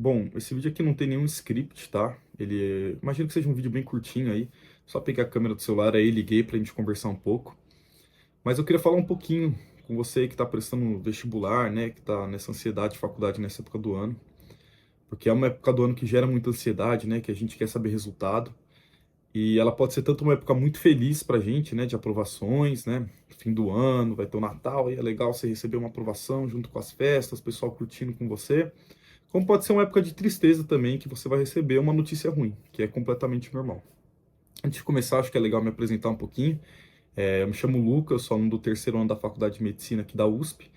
Bom, esse vídeo aqui não tem nenhum script, tá? Imagino que seja um vídeo bem curtinho aí. Só peguei a câmera do celular aí, liguei pra gente conversar um pouco. Mas eu queria falar um pouquinho com você que tá prestando vestibular, né? Que tá nessa ansiedade de faculdade nessa época do ano. Porque é uma época do ano que gera muita ansiedade, né? Que a gente quer saber resultado. E ela pode ser tanto uma época muito feliz pra gente, né? De aprovações, né? Fim do ano, vai ter o Natal, aí é legal você receber uma aprovação junto com as festas, o pessoal curtindo com você. Como pode ser uma época de tristeza também, que você vai receber uma notícia ruim, que é completamente normal. Antes de começar, acho que é legal me apresentar um pouquinho. Eu me chamo Lucas, eu sou aluno do terceiro ano da Faculdade de Medicina aqui da USP.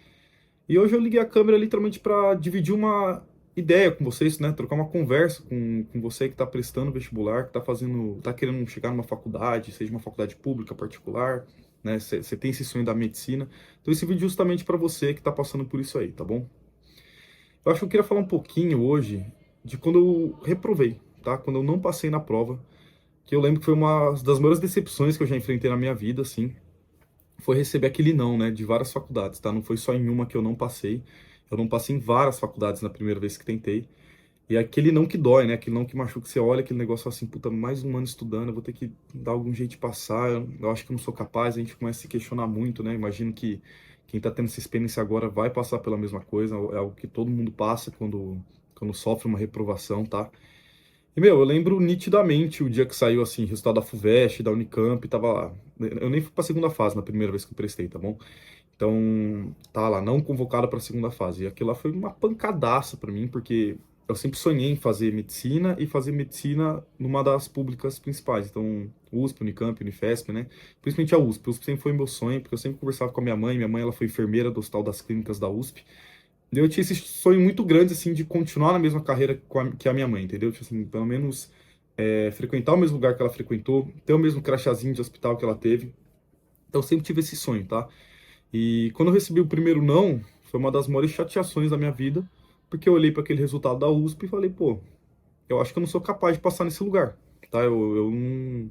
E hoje eu liguei a câmera literalmente para dividir uma ideia com vocês, né? Trocar uma conversa com você que está prestando vestibular, que está querendo chegar numa faculdade, seja uma faculdade pública, particular, né? Você tem esse sonho da medicina. Então esse vídeo é justamente para você que está passando por isso aí, tá bom? Eu acho que eu queria falar um pouquinho hoje de quando eu reprovei, tá? Quando eu não passei na prova, que eu lembro que foi uma das maiores decepções que eu já enfrentei na minha vida, assim, foi receber aquele não, né, de várias faculdades, tá? Não foi só em uma que eu não passei, eu não passei em várias faculdades na primeira vez que tentei. E é aquele não que dói, né? Aquele não que machuca, você olha aquele negócio assim, puta, mais um ano estudando, eu vou ter que dar algum jeito de passar, eu acho que eu não sou capaz, a gente começa a se questionar muito, né? Imagino que quem tá tendo essa experiência agora vai passar pela mesma coisa, é algo que todo mundo passa quando sofre uma reprovação, tá? E, meu, eu lembro nitidamente o dia que saiu, assim, resultado da FUVEST, da Unicamp, tava lá. Eu nem fui pra segunda fase na primeira vez que eu prestei, tá bom? Então, tá lá, não convocado pra segunda fase. E aquilo lá foi uma pancadaça pra mim, porque eu sempre sonhei em fazer medicina e fazer medicina numa das públicas principais. Então, USP, Unicamp, Unifesp, né? Principalmente a USP. A USP sempre foi meu sonho, porque eu sempre conversava com a minha mãe. Minha mãe, ela foi enfermeira do Hospital das Clínicas da USP. Eu tinha esse sonho muito grande, assim, de continuar na mesma carreira que a minha mãe, entendeu? Tipo assim, pelo menos frequentar o mesmo lugar que ela frequentou, ter o mesmo crachazinho de hospital que ela teve. Então, eu sempre tive esse sonho, tá? E quando eu recebi o primeiro não, foi uma das maiores chateações da minha vida, porque eu olhei para aquele resultado da USP e falei, pô, eu acho que eu não sou capaz de passar nesse lugar, tá? Eu não.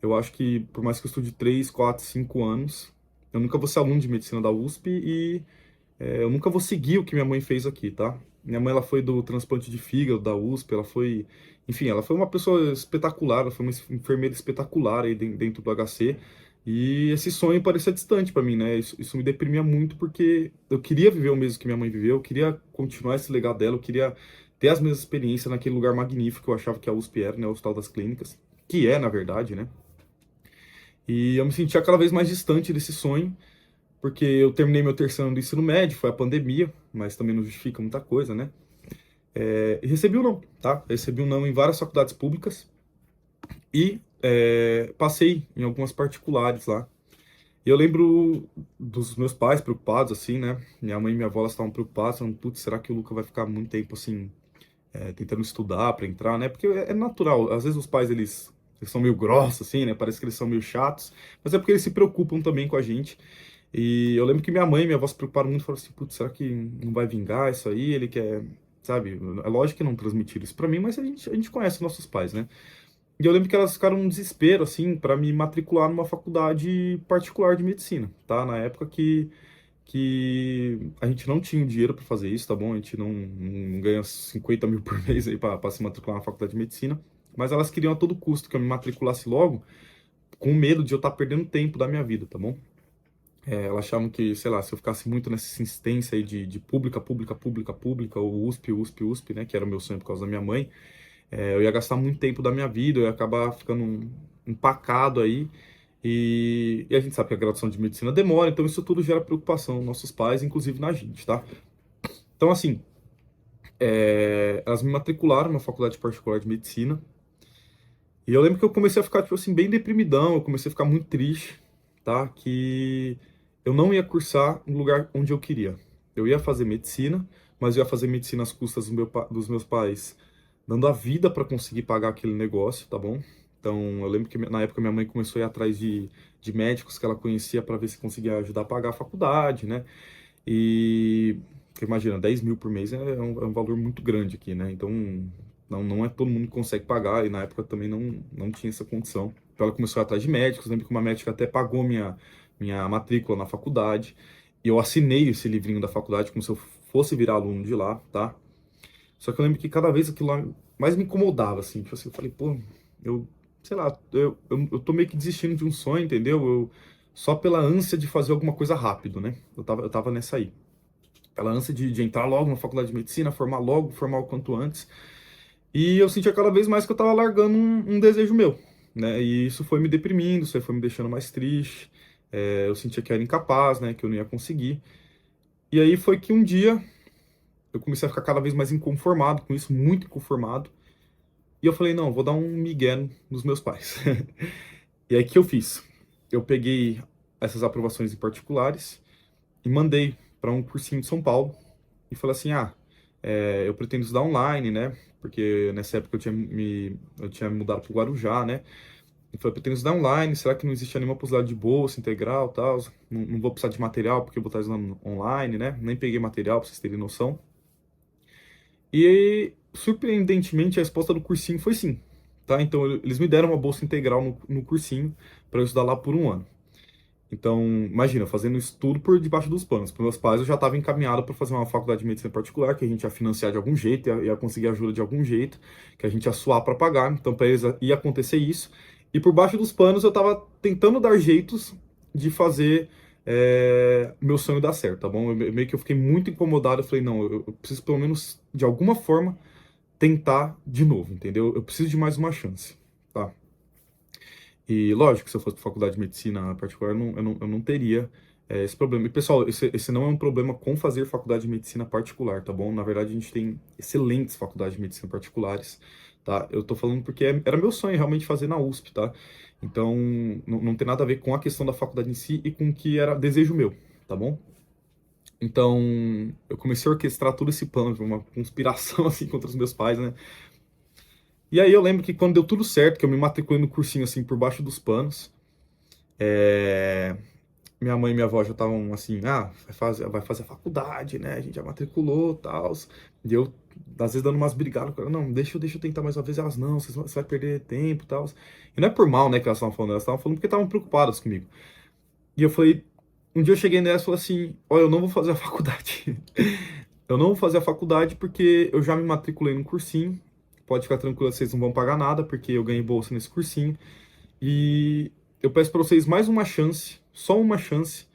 Eu acho que, por mais que eu estude 3, 4, 5 anos, eu nunca vou ser aluno de medicina da USP e eu nunca vou seguir o que minha mãe fez aqui, tá? Minha mãe, ela foi do transplante de fígado da USP, ela foi, enfim, ela foi uma pessoa espetacular, ela foi uma enfermeira espetacular aí dentro do HC, e esse sonho parecia distante para mim, né? Isso me deprimia muito porque eu queria viver o mesmo que minha mãe viveu, eu queria continuar esse legado dela, eu queria ter as mesmas experiências naquele lugar magnífico que eu achava que a USP era, né? O Hospital das Clínicas, que é, na verdade, né? E eu me sentia cada vez mais distante desse sonho, porque eu terminei meu terceiro ano do ensino médio, foi a pandemia, mas também não justifica muita coisa, né? E recebi um não, tá? Recebi um não em várias faculdades públicas e passei em algumas particulares lá. E eu lembro dos meus pais preocupados, assim, né? Minha mãe e minha avó, elas estavam preocupadas, falando, putz, será que o Luca vai ficar muito tempo, assim, tentando estudar para entrar, né? Porque é natural, às vezes os pais, eles são meio grossos, assim, né? Parece que eles são meio chatos, mas é porque eles se preocupam também com a gente. E eu lembro que minha mãe e minha avó se preocuparam muito, falaram assim, putz, será que não vai vingar isso aí? Ele quer, sabe? É lógico que não transmitiram isso pra mim, mas a gente conhece nossos pais, né? E eu lembro que elas ficaram num desespero, assim, para me matricular numa faculdade particular de medicina, tá? Na época que a gente não tinha dinheiro para fazer isso, tá bom? A gente não ganha 50 mil por mês aí para se matricular na faculdade de medicina, mas elas queriam a todo custo que eu me matriculasse logo, com medo de eu estar perdendo tempo da minha vida, tá bom? Elas achavam que, sei lá, se eu ficasse muito nessa insistência aí de pública, pública, pública, pública, ou USP, USP, USP, né, que era o meu sonho por causa da minha mãe, eu ia gastar muito tempo da minha vida, eu ia acabar ficando empacado aí, e a gente sabe que a graduação de medicina demora, então isso tudo gera preocupação nos nossos pais, inclusive na gente, tá? Então, assim, elas me matricularam na faculdade particular de medicina, e eu lembro que eu comecei a ficar, tipo assim, bem deprimidão, eu comecei a ficar muito triste, tá? Que eu não ia cursar no lugar onde eu queria. Eu ia fazer medicina, mas eu ia fazer medicina às custas dos meus pais, dando a vida para conseguir pagar aquele negócio, tá bom? Então, eu lembro que na época minha mãe começou a ir atrás de médicos que ela conhecia para ver se conseguia ajudar a pagar a faculdade, né? E porque imagina, 10 mil por mês é um valor muito grande aqui, né? Então, não é todo mundo que consegue pagar, e na época também não tinha essa condição. Então, ela começou a ir atrás de médicos. Lembro que uma médica até pagou minha matrícula na faculdade. E eu assinei esse livrinho da faculdade como se eu fosse virar aluno de lá, tá? Só que eu lembro que cada vez aquilo lá mais me incomodava, assim. Tipo assim, eu falei, pô, eu, sei lá, eu tô meio que desistindo de um sonho, entendeu? Só pela ânsia de fazer alguma coisa rápido, né? Eu tava nessa aí. Aquela ânsia de entrar logo na faculdade de medicina, formar logo, formar o quanto antes. E eu sentia cada vez mais que eu tava largando um desejo meu, né? E isso foi me deprimindo, isso aí foi me deixando mais triste. Eu sentia que eu era incapaz, né? Que eu não ia conseguir. E aí foi que um dia eu comecei a ficar cada vez mais inconformado com isso, muito inconformado. E eu falei, não, vou dar um migué nos meus pais. E aí o que eu fiz? Eu peguei essas aprovações em particulares e mandei para um cursinho de São Paulo e falei assim, eu pretendo estudar online, né? Porque nessa época eu tinha me mudado para o Guarujá, né? Eu falei, pretendo estudar online, será que não existe nenhuma possibilidade de bolsa integral e tal? Não vou precisar de material porque eu vou estar estudando online, né? Nem peguei material para vocês terem noção. E aí, surpreendentemente, a resposta do cursinho foi sim, tá? Então, eles me deram uma bolsa integral no cursinho para eu estudar lá por um ano. Então, imagina, fazendo isso tudo por debaixo dos panos. Para meus pais, eu já estava encaminhado para fazer uma faculdade de medicina particular, que a gente ia financiar de algum jeito, ia conseguir ajuda de algum jeito, que a gente ia suar para pagar. Então, para eles ia acontecer isso. E por baixo dos panos, eu estava tentando dar jeitos de fazer meu sonho dar certo, tá bom? Meio que eu fiquei muito incomodado. Eu falei, não, eu preciso pelo menos, de alguma forma, tentar de novo, entendeu? Eu preciso de mais uma chance, tá? E lógico, se eu fosse para faculdade de medicina particular, eu não teria esse problema. E pessoal, esse não é um problema com fazer faculdade de medicina particular, tá bom? Na verdade, a gente tem excelentes faculdades de medicina particulares, tá? Eu tô falando porque era meu sonho realmente fazer na USP, tá? Então, não tem nada a ver com a questão da faculdade em si e com o que era desejo meu, tá bom? Então, eu comecei a orquestrar todo esse plano, uma conspiração assim contra os meus pais, né? E aí eu lembro que quando deu tudo certo, que eu me matriculei no cursinho assim por baixo dos panos, é, minha mãe e minha avó já estavam assim, vai fazer a faculdade, né? A gente já matriculou, tal. E eu às vezes dando umas brigadas com ela, não, deixa eu tentar mais uma vez. Elas, não, você vai perder tempo, tal. E não é por mal, né, que elas estavam falando porque estavam preocupadas comigo. E eu falei, um dia eu cheguei nessa e falei assim, olha, eu não vou fazer a faculdade. Eu não vou fazer a faculdade porque eu já me matriculei no cursinho. Pode ficar tranquilo, vocês não vão pagar nada, porque eu ganhei bolsa nesse cursinho. E eu peço para vocês mais uma chance, só uma chance,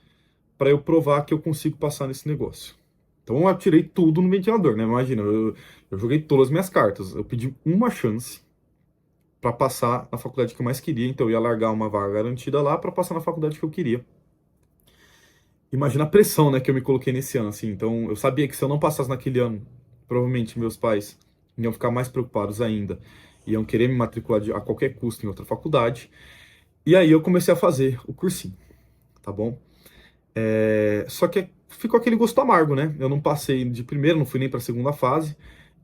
para eu provar que eu consigo passar nesse negócio. Então eu tirei tudo no ventilador, né? Imagina, eu joguei todas as minhas cartas. Eu pedi uma chance para passar na faculdade que eu mais queria. Então eu ia largar uma vaga garantida lá para passar na faculdade que eu queria. Imagina a pressão, né, que eu me coloquei nesse ano, assim. Então, eu sabia que se eu não passasse naquele ano, provavelmente meus pais iam ficar mais preocupados ainda. Iam querer me matricular a qualquer custo em outra faculdade. E aí eu comecei a fazer o cursinho, tá bom? Só que ficou aquele gosto amargo, né? Eu não passei de primeira, não fui nem para a segunda fase.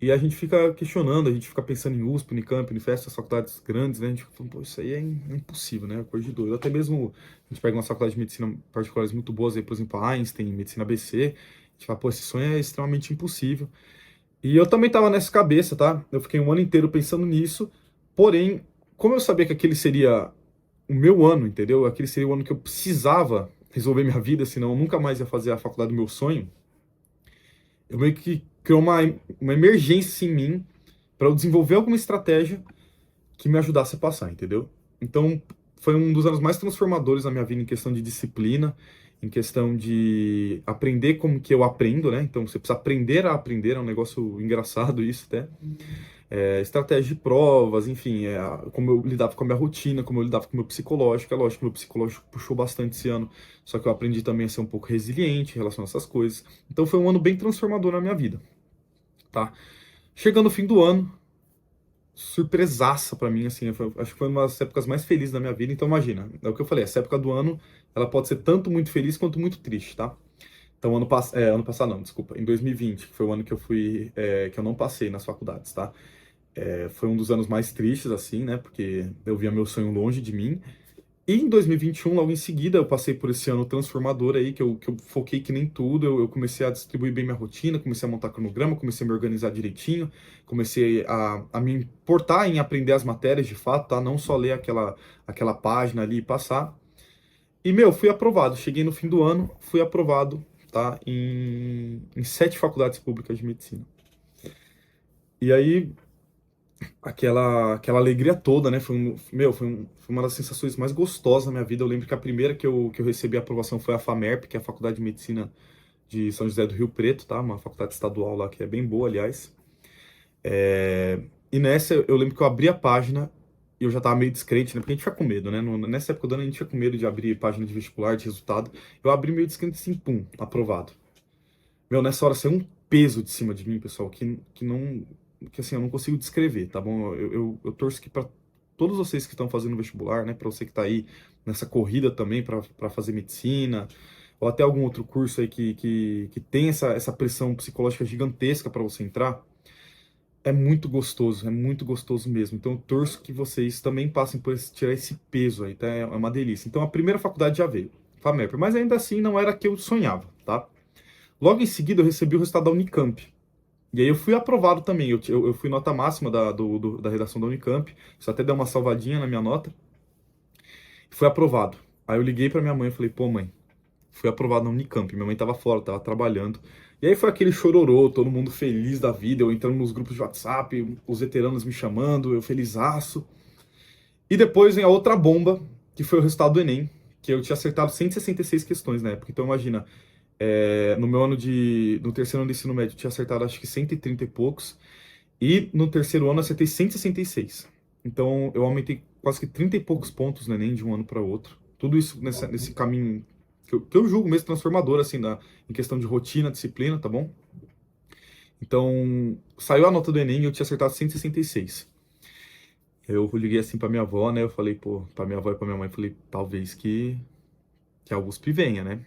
E a gente fica questionando, a gente fica pensando em USP, Unicamp, Unifesp, as faculdades grandes, né? A gente fica falando, pô, isso aí é impossível, né? Coisa de doido. Até mesmo a gente pega umas faculdades de medicina particulares muito boas aí, por exemplo, a Einstein, Medicina ABC. A gente fala, pô, esse sonho é extremamente impossível. E eu também tava nessa cabeça, tá? Eu fiquei um ano inteiro pensando nisso. Porém, como eu sabia que aquele seria o meu ano, entendeu? Aquele seria o ano que eu precisava resolver minha vida, senão eu nunca mais ia fazer a faculdade do meu sonho. Eu meio que criou uma emergência em mim para eu desenvolver alguma estratégia que me ajudasse a passar, entendeu? Então, foi um dos anos mais transformadores na minha vida em questão de disciplina, em questão de aprender como que eu aprendo, né? Então, você precisa aprender a aprender, é um negócio engraçado isso até. Estratégia de provas, enfim, como eu lidava com a minha rotina, como eu lidava com o meu psicológico. É lógico que o meu psicológico puxou bastante esse ano, só que eu aprendi também a ser um pouco resiliente em relação a essas coisas. Então, foi um ano bem transformador na minha vida, tá? Chegando no fim do ano, surpresaça pra mim, assim, acho que foi uma das épocas mais felizes da minha vida. Então imagina, é o que eu falei, essa época do ano, ela pode ser tanto muito feliz quanto muito triste, tá? Então ano passado não, desculpa, em 2020, que foi o ano que eu fui, que eu não passei nas faculdades, tá? Foi um dos anos mais tristes, assim, né? Porque eu via meu sonho longe de mim. E em 2021, logo em seguida, eu passei por esse ano transformador aí, que eu foquei que nem tudo. Eu comecei a distribuir bem minha rotina, comecei a montar cronograma, comecei a me organizar direitinho, comecei a me importar em aprender as matérias de fato, tá? Não só ler aquela página ali e passar. E, meu, fui aprovado. Cheguei no fim do ano, fui aprovado, tá? Em 7 faculdades públicas de medicina. E aí, aquela alegria toda, né? Foi uma das sensações mais gostosas da minha vida. Eu lembro que a primeira que eu recebi a aprovação foi a FAMERP, que é a Faculdade de Medicina de São José do Rio Preto, tá? Uma faculdade estadual lá que é bem boa, aliás. E nessa eu lembro que eu abri a página e eu já tava meio descrente, né? Porque a gente fica com medo, né? Nessa época do ano a gente fica com medo de abrir página de vestibular, de resultado. Eu abri meio descrente assim, pum, aprovado. Meu, nessa hora saiu um peso de cima de mim, pessoal, que não. Que assim, eu não consigo descrever, tá bom? Eu torço que para todos vocês que estão fazendo vestibular, né? Para você que tá aí nessa corrida também para fazer medicina, ou até algum outro curso aí que tem essa pressão psicológica gigantesca para você entrar, é muito gostoso mesmo. Então eu torço que vocês também passem por tirar esse peso aí, tá? É uma delícia. Então a primeira faculdade já veio, FAMEP, mas ainda assim não era a que eu sonhava, tá? Logo em seguida, eu recebi o resultado da Unicamp. E aí eu fui aprovado também. Eu fui nota máxima da redação da Unicamp. Isso até deu uma salvadinha na minha nota. Fui aprovado. Aí eu liguei pra minha mãe e falei, pô, mãe, fui aprovado na Unicamp. Minha mãe tava fora, tava trabalhando. E aí foi aquele chororô, todo mundo feliz da vida. Eu entrando nos grupos de WhatsApp, os veteranos me chamando, eu felizaço. E depois vem a outra bomba, que foi o resultado do Enem, que eu tinha acertado 166 questões na época. Então imagina, no meu no terceiro ano do ensino médio, eu tinha acertado acho que 130 e poucos. E no terceiro ano eu acertei 166. Então eu aumentei quase que 30 e poucos pontos no Enem de um ano para outro. Tudo isso nesse caminho que eu julgo mesmo transformador, assim, em questão de rotina, disciplina, tá bom? Então, saiu a nota do Enem e eu tinha acertado 166. Eu liguei assim pra minha avó, né? Eu falei, pô, pra minha avó e pra minha mãe, falei, talvez que a USP venha, né?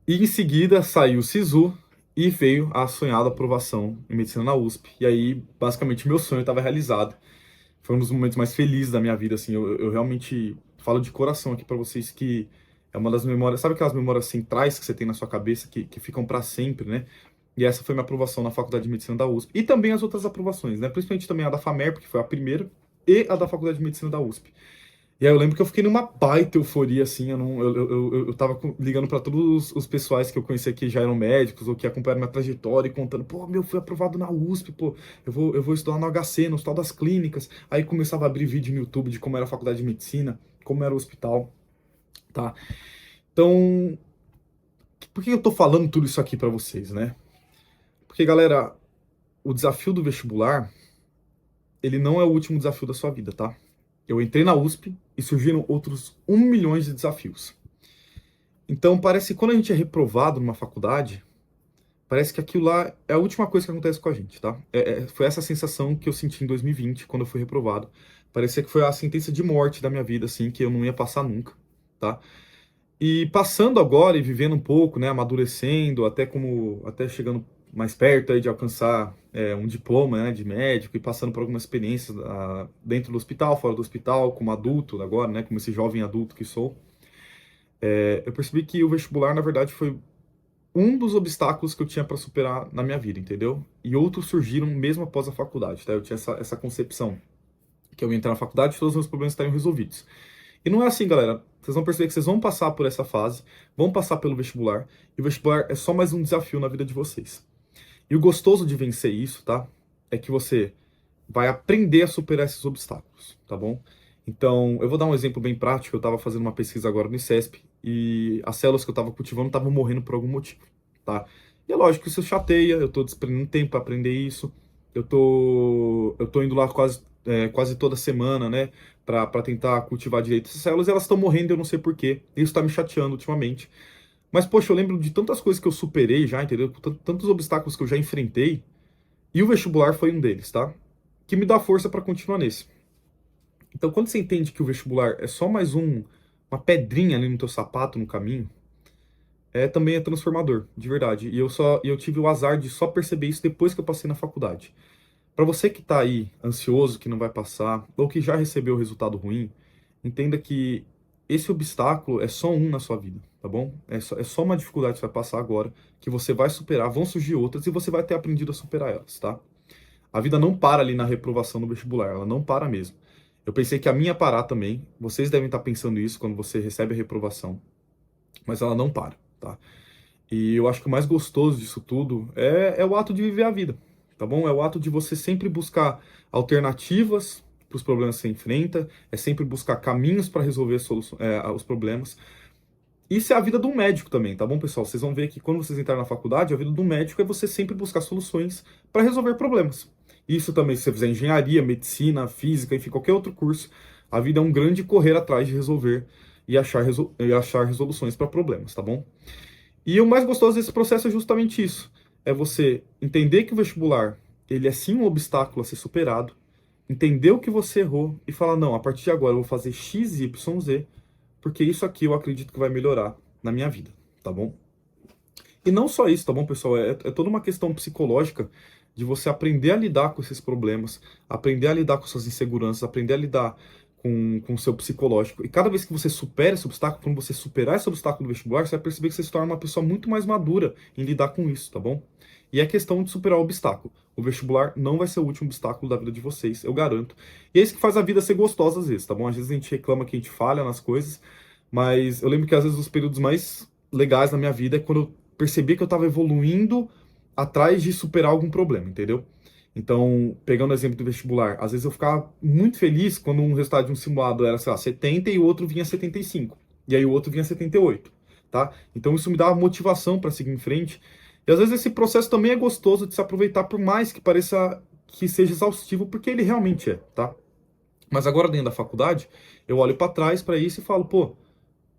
E em seguida saiu o SISU e veio a sonhada aprovação em medicina na USP. E aí, basicamente, meu sonho estava realizado. Foi um dos momentos mais felizes da minha vida, assim. Eu realmente falo de coração aqui para vocês que é uma das memórias, sabe aquelas memórias centrais que você tem na sua cabeça que ficam para sempre, né? E essa foi minha aprovação na Faculdade de Medicina da USP. E também as outras aprovações, né? Principalmente também a da FAMERP, que foi a primeira, e a da Faculdade de Medicina da USP. E aí eu lembro que eu fiquei numa baita euforia, assim, eu, não, eu tava ligando para todos os pessoais que eu conhecia que já eram médicos ou que acompanharam minha trajetória e contando, pô, meu, fui aprovado na USP, pô, eu vou estudar no HC, no Hospital das Clínicas. Aí começava a abrir vídeo no YouTube de como era a faculdade de medicina, como era o hospital, tá? Então, por que eu tô falando tudo isso aqui para vocês, né? Porque, galera, o desafio do vestibular, ele não é o último desafio da sua vida, tá? Eu entrei na USP e surgiram outros 1 milhão de desafios. Então, parece que quando a gente é reprovado numa faculdade, parece que aquilo lá é a última coisa que acontece com a gente, tá? Foi essa sensação que eu senti em 2020, quando eu fui reprovado. Parecia que foi a sentença de morte da minha vida, assim, que eu não ia passar nunca, tá? E passando agora e vivendo um pouco, né, amadurecendo, até chegando mais perto aí de alcançar um diploma, né, de médico e passando por algumas experiências dentro do hospital, fora do hospital, como adulto agora, né, como esse jovem adulto que sou, eu percebi que o vestibular, na verdade, foi um dos obstáculos que eu tinha para superar na minha vida, entendeu? E outros surgiram mesmo após a faculdade, tá? Eu tinha essa concepção que eu ia entrar na faculdade e todos os meus problemas estariam resolvidos. E não é assim, galera. Vocês vão perceber que vocês vão passar por essa fase, vão passar pelo vestibular, e o vestibular é só mais um desafio na vida de vocês. E o gostoso de vencer isso, tá? É que você vai aprender a superar esses obstáculos, tá bom? Então, eu vou dar um exemplo bem prático. Eu estava fazendo uma pesquisa agora no ICESP e as células que eu estava cultivando estavam morrendo por algum motivo, tá? E é lógico que isso chateia, eu estou desprendendo tempo para aprender isso, eu tô indo lá quase toda semana, né, para tentar cultivar direito essas células, e elas estão morrendo, eu não sei por quê. Isso está me chateando ultimamente. Mas, poxa, eu lembro de tantas coisas que eu superei já, entendeu? Tantos obstáculos que eu já enfrentei, e o vestibular foi um deles, tá? Que me dá força para continuar nesse. Então, quando você entende que o vestibular é só mais uma pedrinha ali no teu sapato no caminho, também é transformador, de verdade. E eu tive o azar de só perceber isso depois que eu passei na faculdade. Para você que tá aí ansioso que não vai passar, ou que já recebeu o resultado ruim, entenda que esse obstáculo é só um na sua vida, tá bom? É só uma dificuldade que você vai passar agora, que você vai superar, vão surgir outras e você vai ter aprendido a superar elas, tá? A vida não para ali na reprovação do vestibular, ela não para mesmo. Eu pensei que a minha parar também, vocês devem estar pensando isso quando você recebe a reprovação, mas ela não para, tá? E eu acho que o mais gostoso disso tudo é o ato de viver a vida, tá bom? É o ato de você sempre buscar alternativas para os problemas que você enfrenta, é sempre buscar caminhos para resolver os problemas. Isso é a vida de um médico também, tá bom, pessoal? Vocês vão ver que quando vocês entrarem na faculdade, a vida de um médico é você sempre buscar soluções para resolver problemas. Isso também, se você fizer engenharia, medicina, física, enfim, qualquer outro curso, a vida é um grande correr atrás de resolver e achar resoluções para problemas, tá bom? E o mais gostoso desse processo é justamente isso. É você entender que o vestibular, ele é sim um obstáculo a ser superado, entender o que você errou e falar, não, a partir de agora eu vou fazer X, Y, Z, porque isso aqui eu acredito que vai melhorar na minha vida, tá bom? E não só isso, tá bom, pessoal? É toda uma questão psicológica de você aprender a lidar com esses problemas, aprender a lidar com suas inseguranças, aprender a lidar com o seu psicológico. E cada vez que você supera esse obstáculo, quando você superar esse obstáculo do vestibular, você vai perceber que você se torna uma pessoa muito mais madura em lidar com isso, tá bom? E é questão de superar o obstáculo. O vestibular não vai ser o último obstáculo da vida de vocês, eu garanto. E é isso que faz a vida ser gostosa às vezes, tá bom? Às vezes a gente reclama que a gente falha nas coisas, mas eu lembro que às vezes os períodos mais legais na minha vida é quando eu percebi que eu estava evoluindo atrás de superar algum problema, entendeu? Então, pegando o exemplo do vestibular, às vezes eu ficava muito feliz quando um resultado de um simulado era, sei lá, 70 e o outro vinha 75. E aí o outro vinha 78, tá? Então isso me dava motivação para seguir em frente. E às vezes esse processo também é gostoso de se aproveitar, por mais que pareça que seja exaustivo, porque ele realmente é, tá? Mas agora dentro da faculdade, eu olho para trás para isso e falo, pô,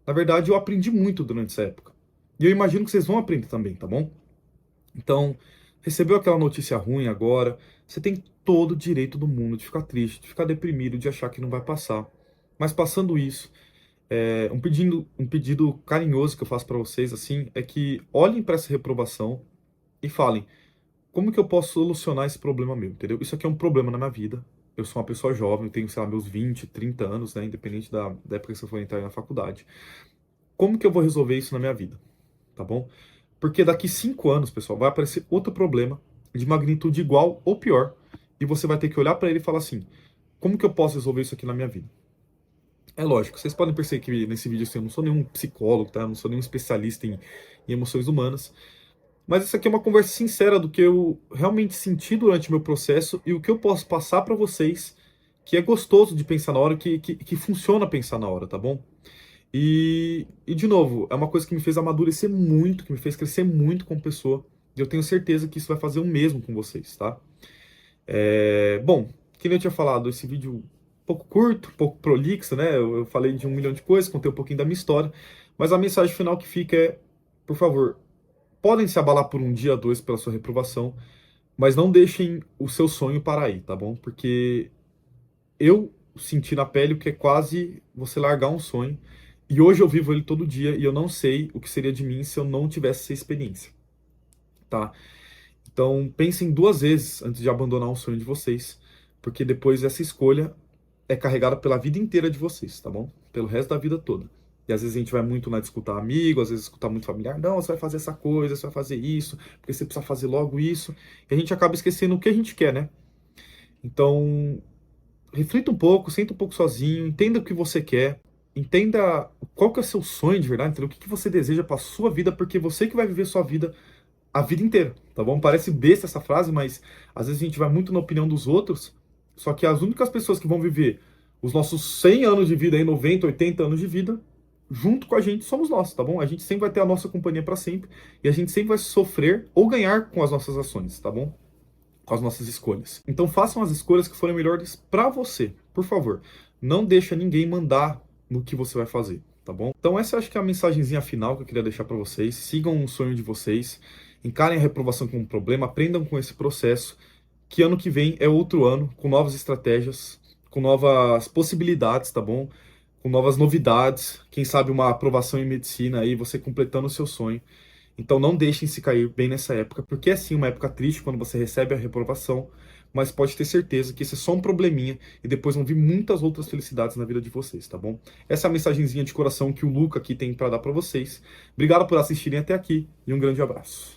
na verdade eu aprendi muito durante essa época. E eu imagino que vocês vão aprender também, tá bom? Então, recebeu aquela notícia ruim agora, você tem todo o direito do mundo de ficar triste, de ficar deprimido, de achar que não vai passar. Mas passando isso, um pedido carinhoso que eu faço para vocês assim é que olhem para essa reprovação e falem: como que eu posso solucionar esse problema meu, entendeu? Isso aqui é um problema na minha vida. Eu sou uma pessoa jovem, eu tenho, sei lá, meus 20, 30 anos, né, independente da época que você for entrar na faculdade. Como que eu vou resolver isso na minha vida, tá bom? Porque daqui 5 anos, pessoal, vai aparecer outro problema de magnitude igual ou pior, e você vai ter que olhar para ele e falar assim: como que eu posso resolver isso aqui na minha vida? É lógico, vocês podem perceber que nesse vídeo assim, eu não sou nenhum psicólogo, tá? Eu não sou nenhum especialista em emoções humanas, mas isso aqui é uma conversa sincera do que eu realmente senti durante o meu processo e o que eu posso passar para vocês, que é gostoso de pensar na hora, que funciona pensar na hora, tá bom? De novo, é uma coisa que me fez amadurecer muito, que me fez crescer muito como pessoa. E eu tenho certeza que isso vai fazer o mesmo com vocês, tá? Bom, que nem eu tinha falado, esse vídeo um pouco curto, um pouco prolixo, né? Eu falei de 1 milhão de coisas, contei um pouquinho da minha história. Mas a mensagem final que fica é, por favor, podem se abalar por um dia, dois pela sua reprovação, mas não deixem o seu sonho parar aí, tá bom? Porque eu senti na pele o que é quase você largar um sonho. E hoje eu vivo ele todo dia e eu não sei o que seria de mim se eu não tivesse essa experiência, tá? Então pensem 2 vezes antes de abandonar um sonho de vocês, porque depois essa escolha é carregada pela vida inteira de vocês, tá bom? Pelo resto da vida toda. E às vezes a gente vai muito de escutar amigo, às vezes escutar muito familiar, não, você vai fazer essa coisa, você vai fazer isso, porque você precisa fazer logo isso. E a gente acaba esquecendo o que a gente quer, né? Então, reflita um pouco, senta um pouco sozinho, entenda o que você quer, entenda qual que é o seu sonho de verdade, entendeu? O que que você deseja para sua vida, porque você que vai viver sua vida a vida inteira, tá bom? Parece besta essa frase, mas às vezes a gente vai muito na opinião dos outros, só que as únicas pessoas que vão viver os nossos 100 anos de vida, aí, 90, 80 anos de vida, junto com a gente somos nós, tá bom? A gente sempre vai ter a nossa companhia para sempre e a gente sempre vai sofrer ou ganhar com as nossas ações, tá bom? Com as nossas escolhas. Então façam as escolhas que forem melhores para você, por favor. Não deixa ninguém mandar no que você vai fazer, tá bom? Então essa acho que é a mensagenzinha final que eu queria deixar para vocês. Sigam o sonho de vocês, encarem a reprovação como um problema, aprendam com esse processo, que ano que vem é outro ano, com novas estratégias, com novas possibilidades, tá bom? Com novas novidades, quem sabe uma aprovação em medicina aí, você completando o seu sonho. Então não deixem se cair bem nessa época, porque é sim uma época triste quando você recebe a reprovação, mas pode ter certeza que isso é só um probleminha e depois vão vir muitas outras felicidades na vida de vocês, tá bom? Essa é a mensagenzinha de coração que o Luca aqui tem para dar para vocês. Obrigado por assistirem até aqui e um grande abraço.